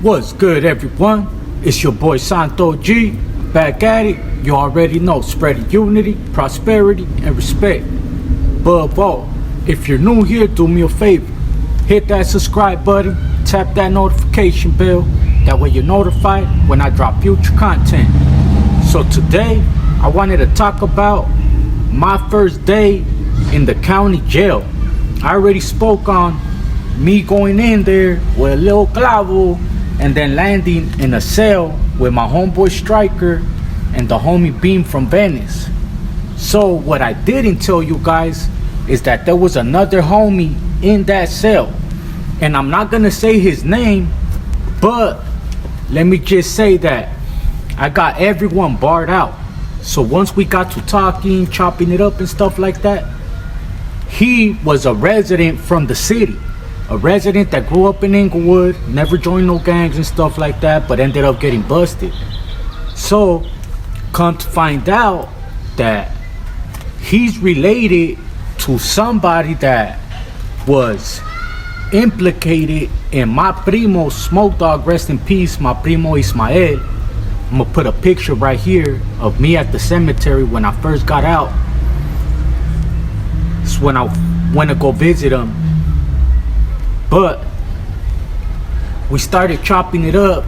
What's good, everyone? It's your boy Santo G, back at it. You already know, spreading unity, prosperity, and respect. Above all, if you're new here, do me a favor. Hit that subscribe button, tap that notification bell. That way you're notified when I drop future content. So today, I wanted to talk about my first day in the county jail. I already spoke on me going in there with a little clavo and then landing in a cell with my homeboy Striker and the homie Beam from Venice. So what I didn't tell you guys is that there was another homie in that cell, and I'm not gonna say his name, but let me just say that I got everyone barred out. So once we got to talking, chopping it up and stuff like that, he was a resident from the city. A resident that grew up in Inglewood, never joined no gangs and stuff like that, but ended up getting busted. So, come to find out that he's related to somebody that was implicated in my primo Smoke Dog, rest in peace, my primo Ismael. I'm gonna put a picture right here of me at the cemetery when I first got out. It's when I went to go visit him. But we started chopping it up,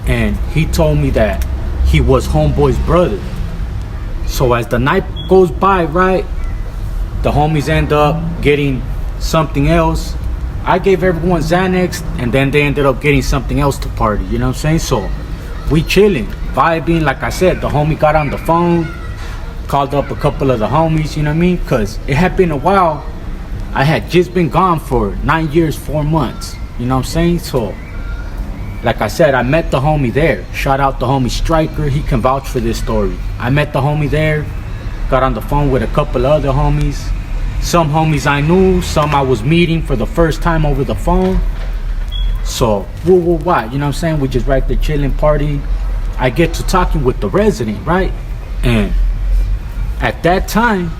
and he told me that he was homeboy's brother. So as the night goes by, right, the homies end up getting something else. I gave everyone Xanax, and then they ended up getting something else to party, you know what I'm saying? So we chilling, vibing. Like I said, the homie got on the phone, called up a couple of the homies, you know what I mean? Because it had been a while. I had just been gone for 9 years, 4 months. You know what I'm saying? So, like I said, I met the homie there. Shout out the homie Striker. He can vouch for this story. I met the homie there. Got on the phone with a couple of other homies. Some homies I knew. Some I was meeting for the first time over the phone. So, what? You know what I'm saying? We just right there chilling, partying. I get to talking with the resident, right? And at that time,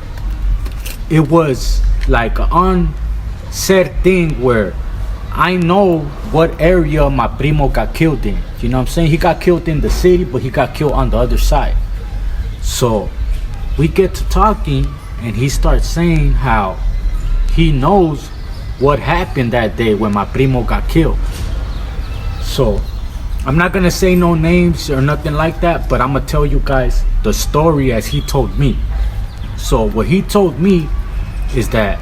it was like an unsaid thing where I know what area my primo got killed in. You know what I'm saying? He got killed in the city, but he got killed on the other side. So we get to talking, and he starts saying how he knows what happened that day when my primo got killed. So I'm not gonna say no names or nothing like that, but I'm gonna tell you guys the story as he told me. So what he told me is that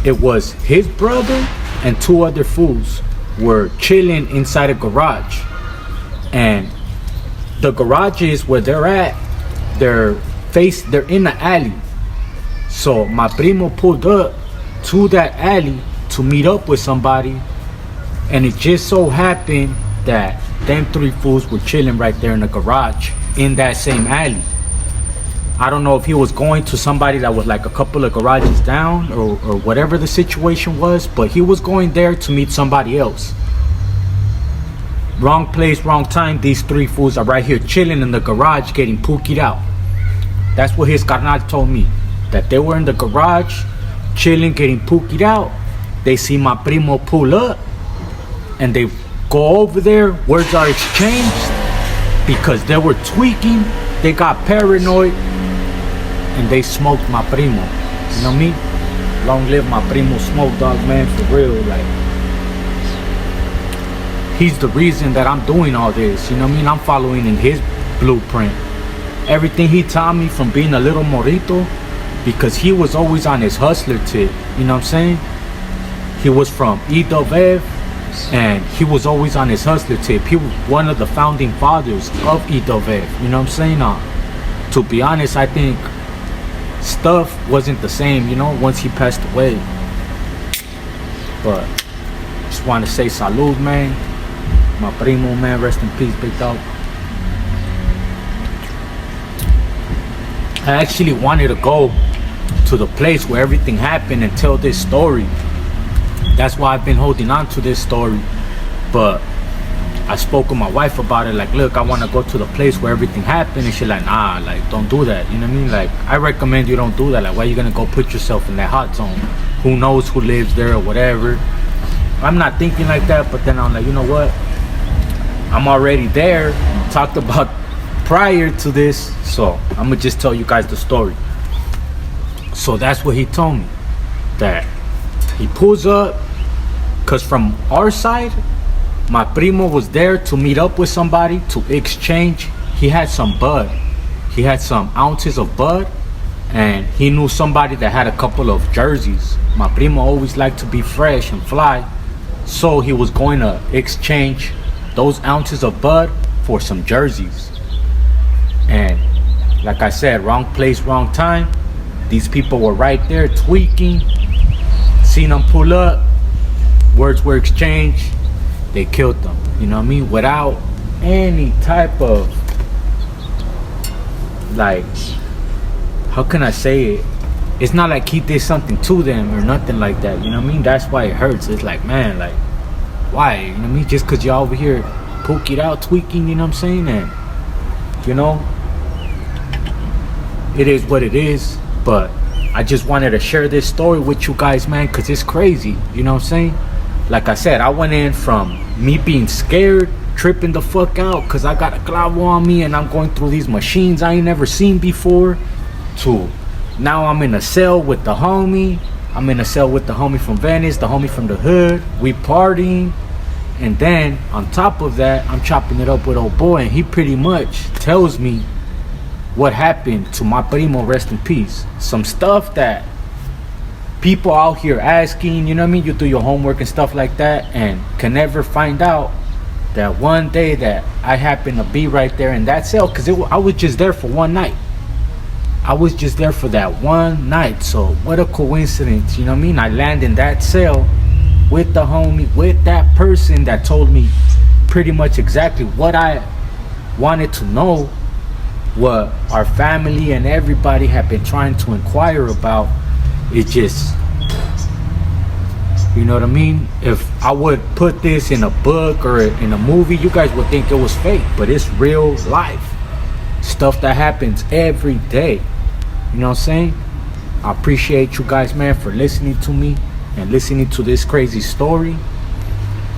it was his brother and 2 other fools were chilling inside a garage, and the garages where they're at, they're in the alley. So my primo pulled up to that alley to meet up with somebody, and it just so happened that them 3 fools were chilling right there in the garage in that same alley. I don't know if he was going to somebody that was like a couple of garages down or whatever the situation was, but he was going there to meet somebody else. Wrong place, wrong time. These 3 fools are right here chilling in the garage getting pookied out. That's what his carnal told me. That they were in the garage chilling, getting pookied out. They see my primo pull up, and they go over there. Words are exchanged because they were tweaking. They got paranoid, and they smoked my primo. You know me? Long live my primo Smoke Dog, man, for real. Like, he's the reason that I'm doing all this. You know what I mean? I'm following in his blueprint. Everything he taught me from being a little morito, because he was always on his hustler tip. You know what I'm saying? He was from EWF, and he was always on his hustler tip. He was one of the founding fathers of EWF. You know what I'm saying? To be honest, I think stuff wasn't the same, you know, once he passed away. But just want to say salud, man. My primo, man, rest in peace, big dog. I actually wanted to go to the place where everything happened and tell this story. That's why I've been holding on to this story. But I spoke with my wife about it, like, look, I want to go to the place where everything happened, and she's like, nah, like, don't do that, you know what I mean? Like, I recommend you don't do that. Like, why are you gonna go put yourself in that hot zone? Who knows who lives there or whatever. I'm not thinking like that, but then I'm like, you know what? I'm already there. Talked about prior to this, so I'm gonna just tell you guys the story. So that's what he told me, that he pulls up, cause from our side, my primo was there to meet up with somebody to exchange. He had some bud. He had some ounces of bud, and he knew somebody that had a couple of jerseys. My primo always liked to be fresh and fly, so he was going to exchange those ounces of bud for some jerseys. And like I said, wrong place, wrong time. These people were right there tweaking. Seen them pull up. Words were exchanged. They killed them. You know what I mean? Without any type of, like, how can I say it? It's not like he did something to them or nothing like that. You know what I mean? That's why it hurts. It's like, man, like, why? You know what I mean? Just because y'all over here poke it out, tweaking, you know what I'm saying? And, you know, it is what it is. But I just wanted to share this story with you guys, man, because it's crazy. You know what I'm saying? Like I said, I went in from me being scared, tripping the fuck out because I got a clavo on me and I'm going through these machines I ain't never seen before, to now I'm in a cell with the homie. I'm in a cell with the homie from Venice, the homie from the hood. We partying. And then on top of that, I'm chopping it up with old boy, and he pretty much tells me what happened to my primo, rest in peace. Some stuff that people out here asking, you know what I mean? You do your homework and stuff like that and can never find out that one day that I happened to be right there in that cell, because I was just there for one night. I was just there for that one night. So what a coincidence, you know what I mean? I land in that cell with the homie, with that person that told me pretty much exactly what I wanted to know, what our family and everybody have been trying to inquire about. It just, you know what I mean? If I would put this in a book or in a movie, you guys would think it was fake, but it's real life stuff that happens every day. You know what I'm saying? I appreciate you guys, man, for listening to me and listening to this crazy story.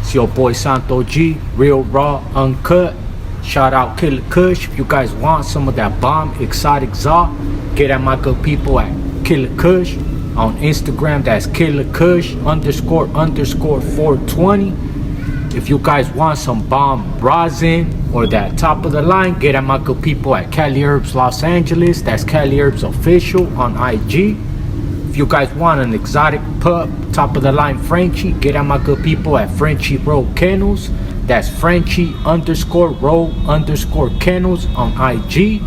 It's your boy Santo G, real raw uncut. Shout out Killer Kush. If you guys want some of that bomb exotic za, get at my good people at Killer Kush. On Instagram, that's Killer Kush __ 420. If you guys want some bomb rosin or that top of the line, get at my good people at Cali Herbs Los Angeles. That's Cali Herbs Official on IG. If you guys want an exotic pup, top of the line Frenchie, get at my good people at Frenchie Row Kennels. That's Frenchie _ Row _ Kennels on IG.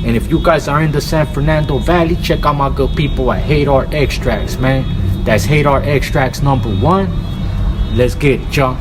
And if you guys are in the San Fernando Valley, check out my good people at Hadar Extracts, man. That's Hadar Extracts #1. Let's get it, y'all.